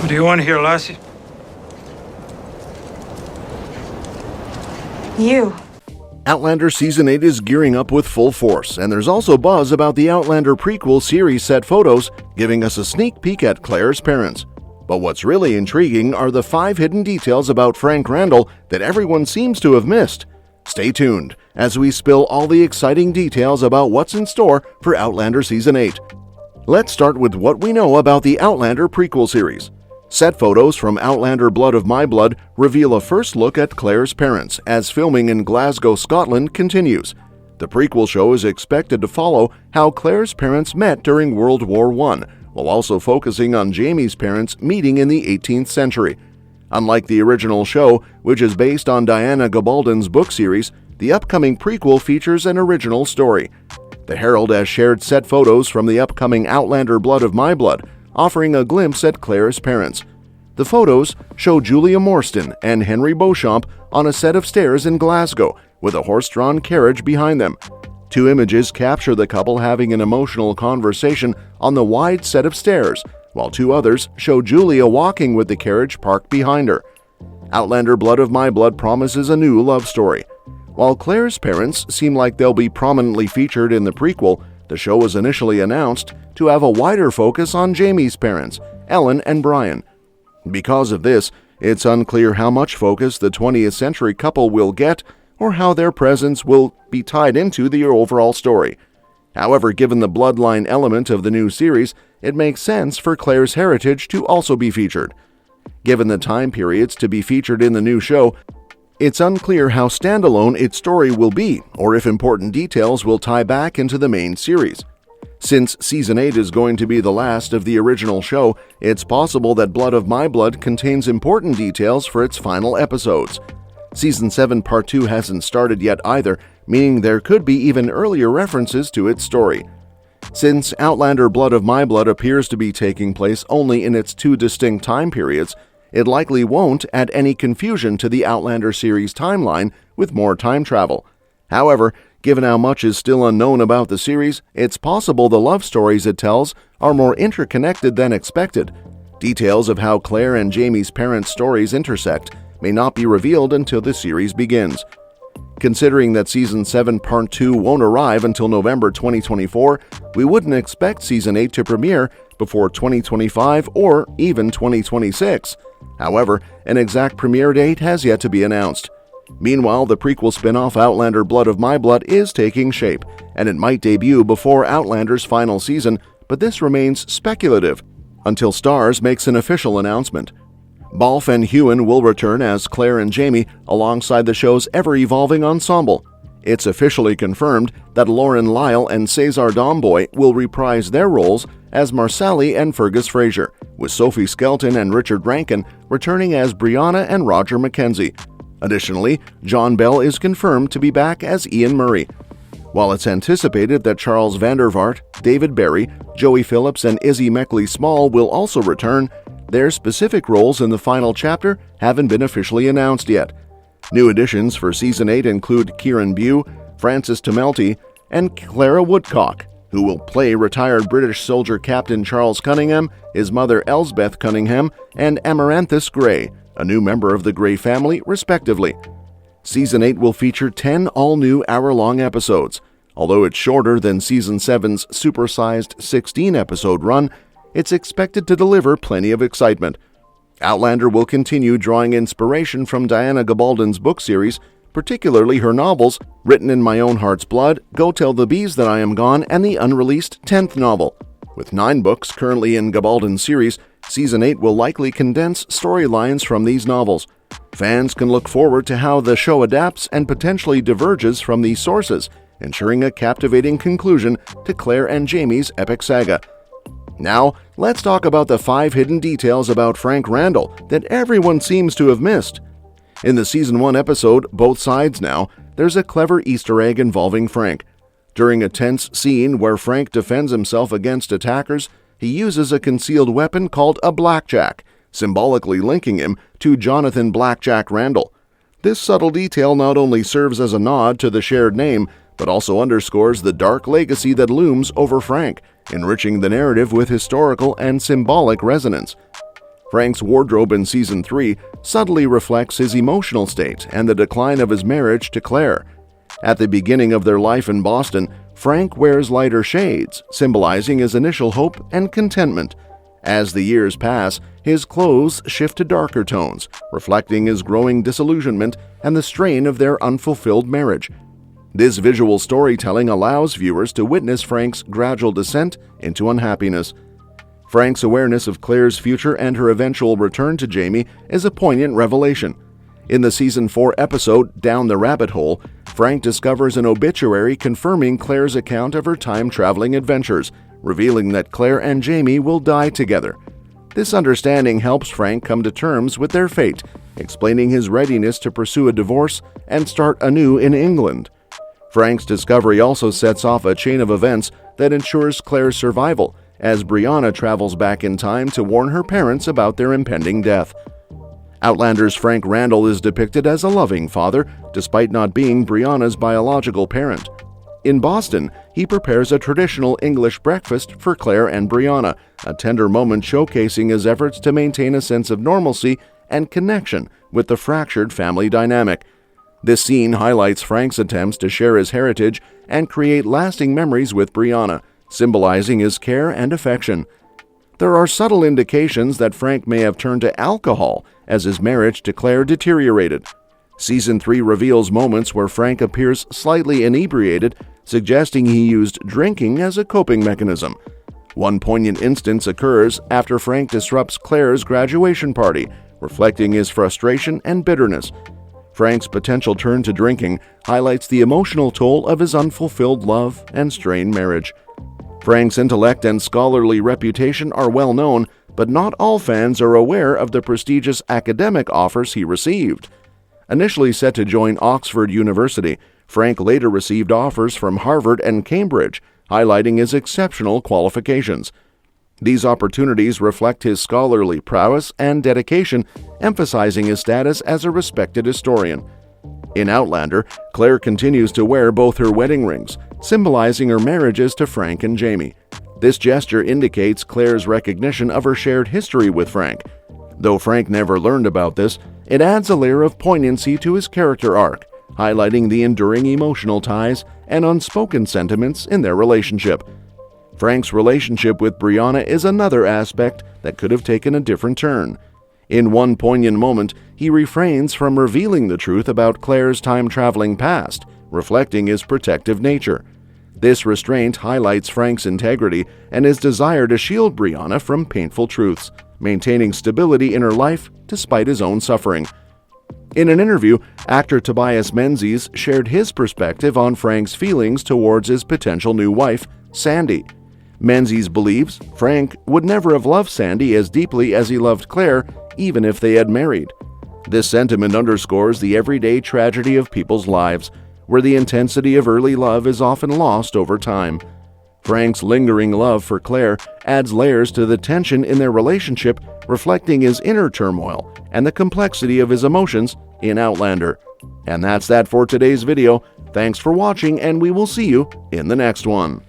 What do you want here, lassie? You. Outlander Season 8 is gearing up with full force, and there's also buzz about the Outlander prequel series set photos, giving us a sneak peek at Claire's parents. But what's really intriguing are the 5 hidden details about Frank Randall that everyone seems to have missed. Stay tuned as we spill all the exciting details about what's in store for Outlander Season 8. Let's start with what we know about the Outlander prequel series. Set photos from Outlander Blood of My Blood reveal a first look at Claire's parents as filming in Glasgow, Scotland continues. The prequel show is expected to follow how Claire's parents met during World War I, while also focusing on Jamie's parents meeting in the 18th century. Unlike the original show, which is based on Diana Gabaldon's book series, the upcoming prequel features an original story. The Herald has shared set photos from the upcoming Outlander Blood of My Blood, offering a glimpse at Claire's parents. The photos show Julia Morstan and Henry Beauchamp on a set of stairs in Glasgow, with a horse-drawn carriage behind them. 2 images capture the couple having an emotional conversation on the wide set of stairs, while 2 others show Julia walking with the carriage parked behind her. Outlander Blood of My Blood promises a new love story. While Claire's parents seem like they'll be prominently featured in the prequel, the show was initially announced to have a wider focus on Jamie's parents, Ellen and Brian. Because of this, it's unclear how much focus the 20th century couple will get or how their presence will be tied into the overall story. However, given the bloodline element of the new series, it makes sense for Claire's heritage to also be featured. Given the time periods to be featured in the new show, it's unclear how standalone its story will be or if important details will tie back into the main series. Since Season 8 is going to be the last of the original show, it's possible that Blood of My Blood contains important details for its final episodes. Season 7 Part 2 hasn't started yet either, meaning there could be even earlier references to its story. Since Outlander Blood of My Blood appears to be taking place only in its 2 distinct time periods, it likely won't add any confusion to the Outlander series timeline with more time travel. However, given how much is still unknown about the series, it's possible the love stories it tells are more interconnected than expected. Details of how Claire and Jamie's parents' stories intersect may not be revealed until the series begins. Considering that Season 7 Part 2 won't arrive until November 2024, we wouldn't expect Season 8 to premiere before 2025 or even 2026. However, an exact premiere date has yet to be announced. Meanwhile, the prequel spin-off Outlander Blood of My Blood is taking shape, and it might debut before Outlander's final season, but this remains speculative until Starz makes an official announcement. Balfe and Heughan will return as Claire and Jamie alongside the show's ever-evolving ensemble. It's officially confirmed that Lauren Lyle and Cesar Domboy will reprise their roles as Marsali and Fergus Fraser, with Sophie Skelton and Richard Rankin returning as Brianna and Roger Mackenzie. Additionally, John Bell is confirmed to be back as Ian Murray. While it's anticipated that Charles Vandervaart, David Barry, Joey Phillips, and Izzy Meckley-Small will also return, their specific roles in the final chapter haven't been officially announced yet. New additions for Season 8 include Kieran Bew, Francis Tomelty, and Clara Woodcock, who will play retired British soldier Captain Charles Cunningham, his mother Elsbeth Cunningham, and Amaranthus Grey, a new member of the Grey family, respectively. Season 8 will feature 10 all-new hour-long episodes. Although it's shorter than Season 7's supersized 16-episode run, it's expected to deliver plenty of excitement. Outlander will continue drawing inspiration from Diana Gabaldon's book series, particularly her novels, Written in My Own Heart's Blood, Go Tell the Bees That I Am Gone, and the unreleased 10th novel. With 9 books currently in Gabaldon's series, Season 8 will likely condense storylines from these novels. Fans can look forward to how the show adapts and potentially diverges from these sources, ensuring a captivating conclusion to Claire and Jamie's epic saga. Now, let's talk about the 5 hidden details about Frank Randall that everyone seems to have missed. In the Season 1 episode, Both Sides Now, there's a clever Easter egg involving Frank. During a tense scene where Frank defends himself against attackers, he uses a concealed weapon called a blackjack, symbolically linking him to Jonathan Blackjack Randall. This subtle detail not only serves as a nod to the shared name, but also underscores the dark legacy that looms over Frank, enriching the narrative with historical and symbolic resonance. Frank's wardrobe in Season 3 subtly reflects his emotional state and the decline of his marriage to Claire. At the beginning of their life in Boston, Frank wears lighter shades, symbolizing his initial hope and contentment. As the years pass, his clothes shift to darker tones, reflecting his growing disillusionment and the strain of their unfulfilled marriage. This visual storytelling allows viewers to witness Frank's gradual descent into unhappiness. Frank's awareness of Claire's future and her eventual return to Jamie is a poignant revelation. In the Season 4 episode, Down the Rabbit Hole, Frank discovers an obituary confirming Claire's account of her time-traveling adventures, revealing that Claire and Jamie will die together. This understanding helps Frank come to terms with their fate, explaining his readiness to pursue a divorce and start anew in England. Frank's discovery also sets off a chain of events that ensures Claire's survival, as Brianna travels back in time to warn her parents about their impending death. Outlander's Frank Randall is depicted as a loving father, despite not being Brianna's biological parent. In Boston, he prepares a traditional English breakfast for Claire and Brianna, a tender moment showcasing his efforts to maintain a sense of normalcy and connection with the fractured family dynamic. This scene highlights Frank's attempts to share his heritage and create lasting memories with Brianna, symbolizing his care and affection. There are subtle indications that Frank may have turned to alcohol as his marriage to Claire deteriorated. Season 3 reveals moments where Frank appears slightly inebriated, suggesting he used drinking as a coping mechanism. One poignant instance occurs after Frank disrupts Claire's graduation party, reflecting his frustration and bitterness. Frank's potential turn to drinking highlights the emotional toll of his unfulfilled love and strained marriage. Frank's intellect and scholarly reputation are well known, but not all fans are aware of the prestigious academic offers he received. Initially set to join Oxford University, Frank later received offers from Harvard and Cambridge, highlighting his exceptional qualifications. These opportunities reflect his scholarly prowess and dedication, emphasizing his status as a respected historian. In Outlander, Claire continues to wear both her wedding rings, symbolizing her marriages to Frank and Jamie. This gesture indicates Claire's recognition of her shared history with Frank. Though Frank never learned about this, it adds a layer of poignancy to his character arc, highlighting the enduring emotional ties and unspoken sentiments in their relationship. Frank's relationship with Brianna is another aspect that could have taken a different turn. In one poignant moment, he refrains from revealing the truth about Claire's time-traveling past, reflecting his protective nature. This restraint highlights Frank's integrity and his desire to shield Brianna from painful truths, maintaining stability in her life despite his own suffering. In an interview, actor Tobias Menzies shared his perspective on Frank's feelings towards his potential new wife, Sandy. Menzies believes Frank would never have loved Sandy as deeply as he loved Claire, even if they had married. This sentiment underscores the everyday tragedy of people's lives, where the intensity of early love is often lost over time. Frank's lingering love for Claire adds layers to the tension in their relationship, reflecting his inner turmoil and the complexity of his emotions in Outlander. And that's that for today's video. Thanks for watching, and we will see you in the next one.